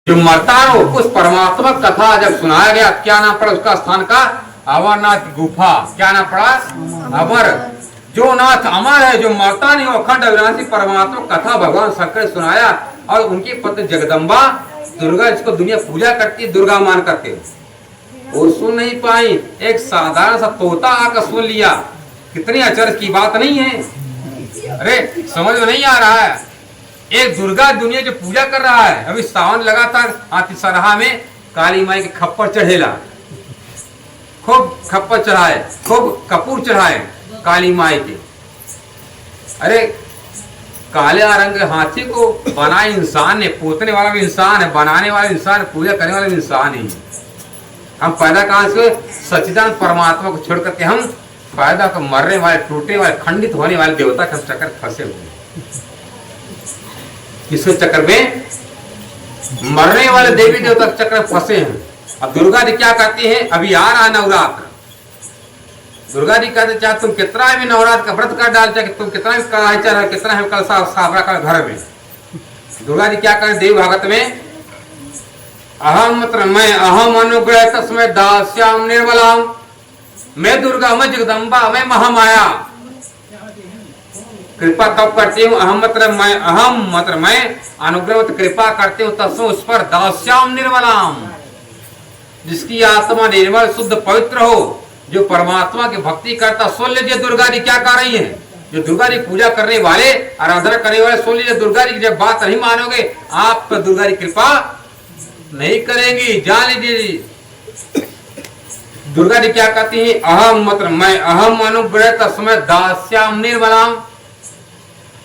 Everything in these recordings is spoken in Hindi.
जो मरता हो उस परमात्मा कथा जब सुनाया गया, क्या नाम पड़ा उसका स्थान का? अमरनाथ गुफा। क्या नाम पड़ा? अमर। जो नाथ अमर है, जो मरता नहीं हो, अखंड अविनाशी परमात्मा कथा भगवान शंकर ने सुनाया। और उनकी पत्नी जगदम्बा दुर्गा, जिसको दुनिया पूजा करती है, दुर्गा मान करके, वो सुन नहीं पाई। एक साधारण सा तोता आकर सुन लिया। कितनी अचरज की बात नहीं है? अरे समझ में नहीं आ रहा है? एक दुर्गा दुनिया जो पूजा कर रहा है। अभी सावन लगातार आतिशरहा में काली माई के खप्पर चढ़ेला, खूब खप्पर चढ़ाए, खूब कपूर चढ़ाए काली माई के। अरे काले रंग के हाथी को बनाए इंसान ने, पोतने वाला भी इंसान है, बनाने वाला इंसान, पूजा करने वाला भी इंसान ही। हम पैदा कहां से? सच्चिदानंद परमात्मा को छोड़ करके हम पैदा को मरने वाले, टूटने वाले, खंडित होने वाले देवता के चक्कर फंसे हुए। किसके चक्कर में? मरने वाले देवी देवता के चक्कर फंसे हैं। अब दुर्गा जी क्या करती है? अभी आ रहा नवरात्र। दुर्गा जी कहते चाहे तुम कितना भी नवरात्र का व्रत कर डाल, चाहे तुम कितना भी कढ़ाई चढ़ा, कितना भी कल साफ रखा घर में, दुर्गा जी क्या करें? देवी भागवत में अहम मतलब मैं, अहम अनुग्रह तस्मै दास्याम निर्मलाम, मैं दुर्गा, मैं जगदम्बा, मैं महामाया। कृपा कब करती हूँ? अहम मतलब मैं, अहम मतलब मैं, अनुग्रह मतलब कृपा करती हूँ, तस्मै उस पर, दास्याम निर्मलाम, जिसकी आत्मा निर्मल शुद्ध पवित्र हो, जो परमात्मा की भक्ति करता। सुन लीजिए दुर्गा जी क्या कर रही है। जो दुर्गा जी पूजा करने वाले, आराधना करने वाले, सुन लीजिए दुर्गा जी की जब बात नहीं मानोगे, आप पर दुर्गा जी कृपा नहीं करेंगी। जान लीजिए दुर्गा जी क्या कहती है? अहम मतलब मैं, अहम अनुग्रह तस्मै दास्याम निर्मलाम।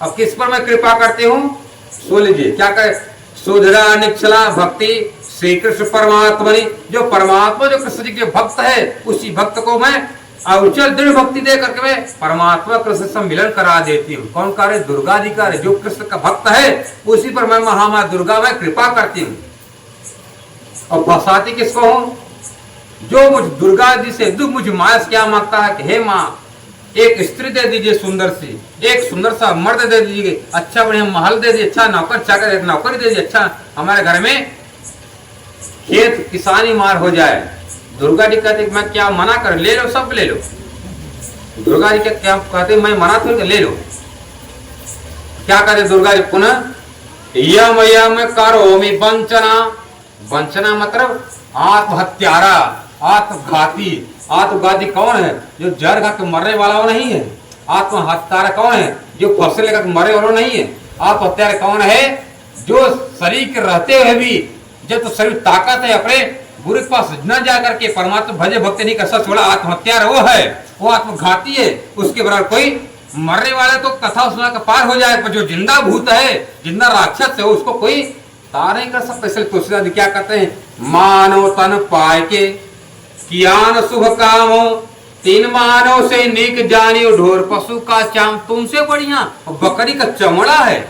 अब किस पर मैं कृपा करती हूँ? सुन लीजिए क्या कहे? सुधरा निक्षला भक्ति श्री कृष्ण परमात्मा, जो परमात्मा, जो कृष्ण जी के भक्त है, उसी भक्त को मैं अविचल दृढ़ भक्ति दे करके मैं परमात्मा कृष्ण से मिलन करा देती हूँ। कौन कार्य? दुर्गा जी का। जो कृष्ण का भक्त है उसी पर मैं महामाया दुर्गा मैं कृपा करती हूँ। और फंसाती किसको हूँ? जो मुझ दुर्गा जी से मुझ माया से क्या मांगता है कि हे माँ एक स्त्री दे दीजिए सुंदर सी, एक सुंदर सा मर्द दे दीजिए, अच्छा बढ़िया महल दे दीजिए, अच्छा नौकर चाकर, एक नौकरी दे दीजिए, अच्छा हमारे घर में खेत किसानी मार हो जाए। दुर्गा जी कहते मैं क्या मना कर? ले लो, सब ले लो। दुर्गा जी क्या कहते? मैं मना थोड़ी, ले लो। क्या कहते दुर्गा जी पुनः? यम यम करोमि वंचना। वंचना मतलब आत्महत्यारा, आत्मघाती। आत्मघाती कौन है? जो जहर खा के मरने वाला वो नहीं है। आत्महत्यारा कौन है? जो फंसे लेकर मरे वाला नहीं है। आत्महत्यारा कौन है? जो शरीर के रहते हुए भी, जब तो शरीर ताकत है, अपने गुरु के पास न जा करके परमात्मा भजे भक्ति नहीं कर सकता, बड़ा आत्महत्यारा वो है, वो आत्मघाती है। उसके बराबर कोई मरने वाला तो कथा सुना के पार हो जाए, पर जो जिंदा भूत है, जिंदा राक्षस है, उसको कोई तार नहीं कर सकता। इसलिए तुलसीदास क्या कहते हैं? मानव तन पाए के कियान शुभ कामो, तीन मानव से नीक जानियो, ढोर पशु का चाम। तुमसे बढ़िया बकरी का चमड़ा है।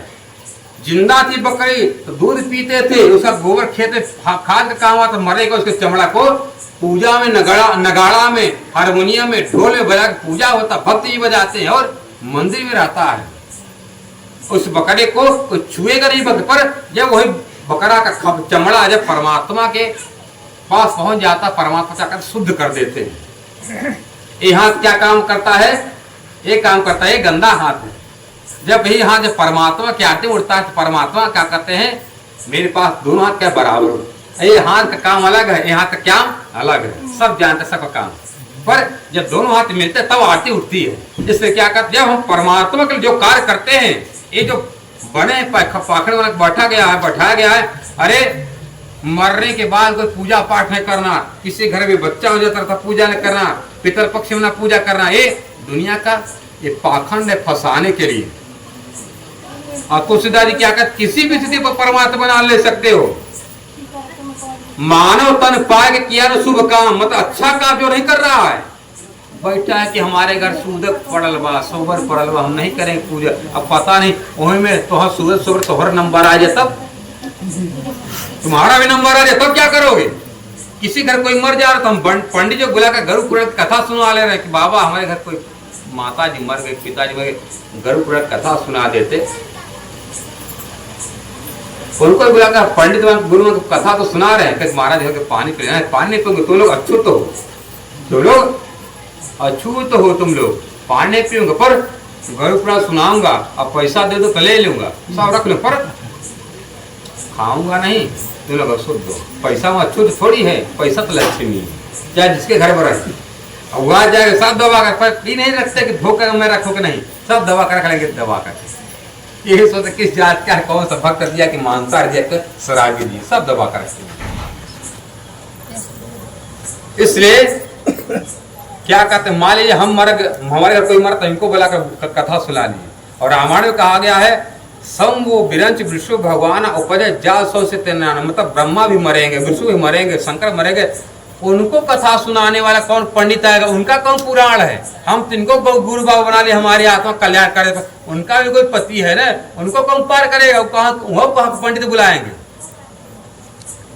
जिंदा थी बकरी तो दूध पीते थे, उसका गोबर खेत में खाद का काम आता, मरेगा उसके चमड़ा को पूजा में, नगाड़ा में, हारमोनियम में, ढोल में बजा के पूजा होता, भक्त भी बजाते हैं और मंदिर में रहता है। उस बकरे को कोई छुएगा नहीं भक्त, पर जब वही बकरा का चमड़ा जब परमात्मा के पास पहुंच जाता, परमात्मा जाकर शुद्ध कर देते हैं। ये हाथ क्या काम करता है? ये काम करता है, गंदा हाथ है। जब यही हाथ जब परमात्मा के आते उड़ता है तो परमात्मा क्या करते हैं? मेरे पास दोनों हाथ क्या बराबर। ये हाथ का काम अलग है, ये हाथ का क्या अलग है, सब जानते सबका काम। पर जब दोनों हाथ मिलते तब आरती उठती है। इसलिए क्या करते? जब हम परमात्मा के जो कार्य करते हैं, ये जो बने पाखड़े वाला बैठाया गया है, अरे मरने के बाद कोई पूजा पाठ नहीं करना, किसी घर में बच्चा हो जाता था पूजा नहीं करना, पितर पक्ष में ना पूजा करना, ये दुनिया का ये पाखंड है फंसाने के लिए। और तुलसीदास जी क्या कहते? किसी भी स्थिति पर परमात्मा बना ले सकते हो। मानव तन पाए के किया ना शुभ काम, मतलब अच्छा काम जो नहीं कर रहा है, बैठा है कि हमारे घर सूदक पड़ल बा, सोबर पड़ल बा, हम नहीं करेंगे पूजा। अब पता नहीं वही में तो सूरज सोबर तोहर नंबर आ जाए, तब तुम्हारा भी नंबर आ जाए, तब क्या करोगे? किसी घर कोई मर जा रहा तो हम पंडित जो बुला कर गरुड़ पुराण कथा सुना ले रहे कि बाबा हमारे घर कोई माता जी मर गए, पिताजी मर गए, गरुड़ पुराण कथा सुना देते। उनको बुलाकर पंडित गुरु कथा तो सुना रहे हैं कि महाराज हो पानी पीना है, पानी नहीं पियोगे तुम लोग अछूत हो, तुम लोग अछूत हो, तुम लोग पानी नहीं पियोगे, पर गुरु पुराण सुनाऊंगा, अब पैसा दे दो तो ले लूंगा, सब रख लो, पर खाऊंगा नहीं, तुम लोग अशुद्ध हो। पैसा में अछूत थोड़ी है, पैसा तो लक्ष्मी है, चाहे जिसके घर पर रहे, वहां जाएगा सब दबा कर, पर ये नहीं रखते कि धोखा में रखोगे, नहीं, सब दबा कर रखेंगे, दबा कर। यही सोचते किस जात का है, कौन सा भक्त दिया कि मांसाहार दिया, शराबी दिया, सब दबा कर रखेंगे। इसलिए क्या कहते हैं, मान लीजिए हम हमारे घर कोई मर तो इनको बुलाकर कथा सुना ली, और रामायण में कहा गया है वो विरंच विष्णु भगवान उपजय जा सौ से तेनान, मतलब ब्रह्मा भी मरेंगे, विष्णु भी मरेंगे, शंकर मरेंगे, उनको कथा सुनाने वाला कौन पंडित आएगा, उनका कौन पुराण है। हम तिनको गुरु बाबा बना ले, हमारी आत्मा कल्याण करे, उनका भी कोई पति है ना, उनको कौन पार करेगा, कहाँ पंडित बुलाएंगे,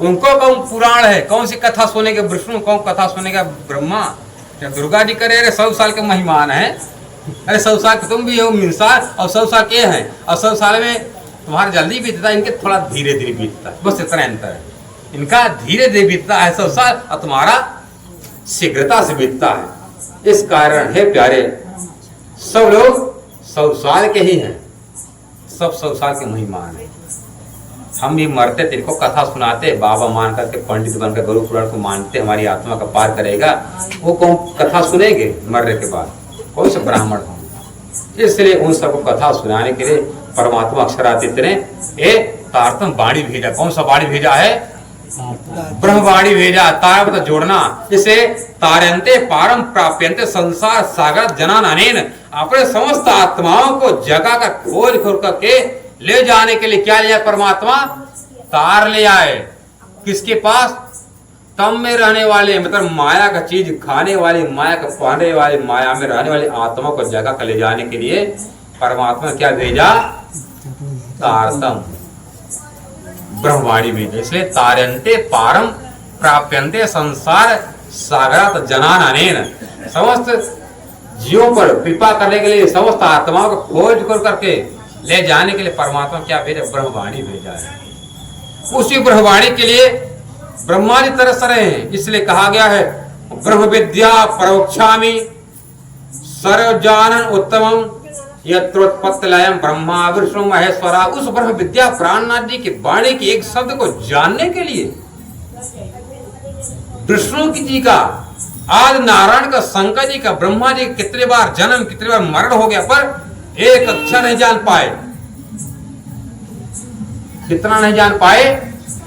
उनको कौन पुराण है, कौन सी कथा सुनेंगे विष्णु, कौन कथा सुनेगा ब्रह्मा, क्या दुर्गा जी करे, अरे 100 साल के मेहमान है, अरे 100 साल तुम भी हो मिंसार, और 100 साल के हैं, और 100 साल में तुम्हारा जल्दी बीतता है, इनके थोड़ा धीरे धीरे बीतता है, बस इतना अंतर है, इनका धीरे धीरे बीतता है 100 साल, और तुम्हारा शीघ्रता से बीतता है। इस कारण है प्यारे, सब लोग 100 साल के ही हैं, सब 100 साल के मेहमान हैं। हम भी मरते तिनको कथा सुनाते, बाबा मान करके पंडित बनकर गुरु पुराण को मानते, हमारी आत्मा का पार करेगा, वो कौन कथा सुनेंगे मरने के बाद, कौन से ब्राह्मण होंगे। इसलिए उन सबको कथा सुनाने के लिए परमात्मा अक्षरादित्य ने तारतम वाणी भेजा। कौन सा वाणी भेजा है? ब्रह्मवाणी भेजा। तारा मतलब जोड़ना, इसे तारंते पारम प्राप्यंते संसार सागर जनान अनेन, अपने समस्त आत्माओं को जगा कर खोज करके ले जाने के लिए क्या लिया परमात्मा? तार ले आए। किसके पास? तम में रहने वाले, मतलब माया का चीज खाने वाली, माया का पाने वाली, माया में रहने वाली आत्मा को जगह कर ले जाने के लिए परमात्मा क्या भेजा? तारतम ब्रह्मवाणी भेजा। इसलिए तारंते पारम प्राप्यंते संसार सागरात जनान अनेन, समस्त जीवों पर कृपा करने के लिए, समस्त आत्माओं को खोज कर करके ले जाने के लिए परमात्मा क्या भेजा? ब्रह्मवाणी भेजा है। उसी ब्रह्मवाणी के लिए ब्रह्मा जी तरस रहे हैं। इसलिए कहा गया है ब्रह्म विद्या परोक्षामि सर्वजानन उत्तमम यत्रोत्पत्तिलयम ब्रह्मा विष्णु महेश्वरा। उस ब्रह्म विद्या प्राणनाथ जी की वाणी के एक शब्द को जानने के लिए विष्णु जी का, आज नारायण का, शंकर जी का, ब्रह्मा जी कितने बार जन्म, कितने बार मरण हो गया, पर एक अक्षर नहीं जान पाए। कितना नहीं जान पाए?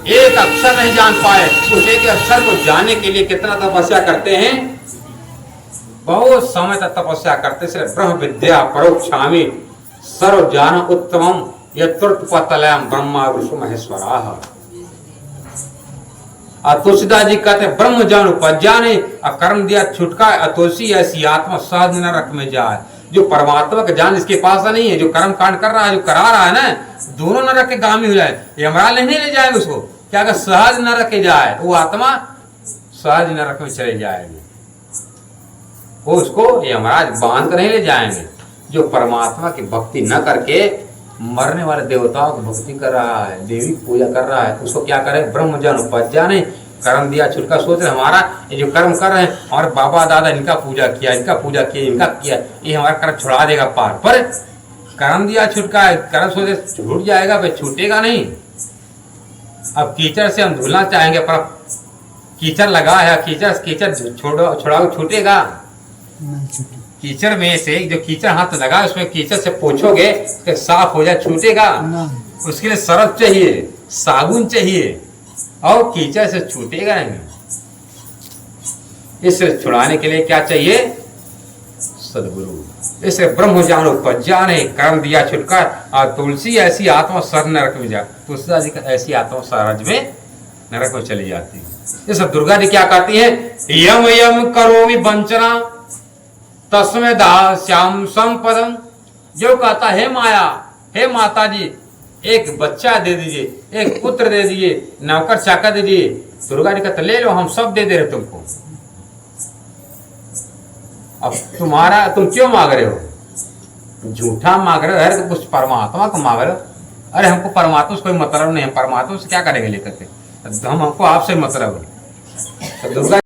एक अक्षर नहीं जान पाए। उस एक अक्षर को जानने के लिए कितना तपस्या करते हैं? बहुत समय तक तपस्या करते। इसलिए ब्रह्म विद्या परोक्षामि सर्व ज्ञान उत्तमम यत्रोत्पत्तिलयम ब्रह्मा विष्णु महेश्वरा। तुलसीदास जी कहते हैं ब्रह्म जान उपज्ञाने कर्म दिया छुटका, तुलसी ऐसी आत्मा सहज नरक में जाए। जो परमात्मा का ज्ञान इसके पास नहीं है, जो कर्म कांड कर रहा है, जो करा रहा है ना, दोनों नरक के गामी हो जाए। यमराज नहीं ले जाएंगे उसको, क्या अगर सहज नरक के जाए, वो आत्मा सहज नरक में चले जाएगी। वो उसको यमराज बांध कर नहीं ले जाएंगे। जो परमात्मा की भक्ति न करके मरने वाले देवताओं की भक्ति कर रहा है, देवी पूजा कर रहा है, उसको क्या करे? ब्रह्म ज्ञान उपज्ञा नहीं, कर्म दिया छुटका। सोच रहे हमारा ये जो कर्म कर रहे हैं, हमारे बाबा दादा इनका पूजा किया, इनका पूजा किया, इनका किया, ये हमारा कर्म छुड़ा देगा पार। पर कर्म दिया छुटका है, कर्म सोचे छूट जाएगा, भाई छूटेगा नहीं। अब कीचड़ से हम धुलना चाहेंगे, पर कीचड़ लगा है, कीचड़ छुड़ाओ, छूटेगा? कीचड़ में से जो कीचड़ हाथ लगा, उसमें कीचड़ से पोछोगे तो साफ हो जाए, छूटेगा? उसके लिए सरफ चाहिए, साबुन चाहिए, और कीचड़ से छूटेगा नहीं। इसे छुड़ाने के लिए क्या चाहिए? सदगुरु। इसे ब्रह्म ज्ञान उपज्ञान है, कर्म दिया छुटका। और तुलसी ऐसी आत्मा सर नरक में जा, तुलसीदास जी का ऐसी आत्मा सरज में नरक में चली जाती है। जैसे दुर्गा जी क्या कहती है? यम यम करोमि वंचना तस्मै दास्याम संपदम। जो कहता है माया, हे माता जी एक बच्चा दे दीजिए, एक पुत्र दे दीजिए, नौकर चाकर दे दीजिए। दुर्गा जी कहते ले लो, हम सब दे दे रहे तुमको। अब तुम क्यों मांग रहे हो? झूठा मांग रहे हो, हर कुछ परमात्मा को मांग रहे हो। अरे हमको परमात्मा से कोई मतलब नहीं, हम परमात्मा से क्या करेंगे लेकर के, हमको आपसे मतलब है। तो दुर्गा